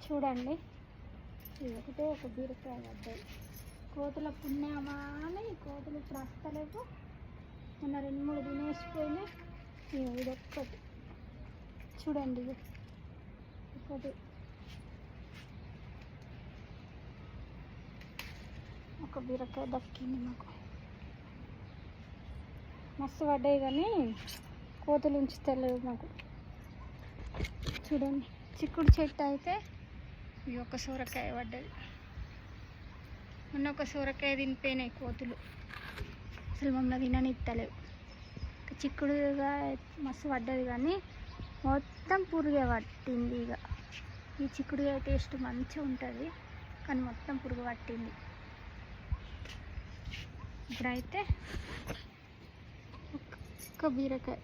చూడండి, ఇది ఒకటే ఒక బీరకాయ పడ్డాయి. కోతుల పుణ్యమా అని కోతులు ఇప్పుడు వస్తలేవు. మొన్న 2-3 తినేసిపోయినాయి. ఇది ఒక్కటి చూడండి, ఇది ఒకటి ఒక బీరకాయ దక్కింది మాకు. మస్తు పడ్డాయి కానీ కోతులు ఉంచుతలేవు మాకు. చూడండి, చిక్కుడు చెట్టు అయితే ఇది ఒక సొరకాయ పడ్డది. మొన్న ఒక సొరకాయ తినిపోయినాయి కోతులు, అసలు మమ్మల్ని తిననిత్తలేవు. చిక్కుడుగా మస్తు పడ్డది కానీ మొత్తం పురుగే పట్టింది. ఇక ఈ చిక్కుడుగా టేస్ట్ మంచిగా ఉంటుంది కానీ మొత్తం పురుగు పట్టింది. ఇప్పుడైతే ఒక బీరకాయ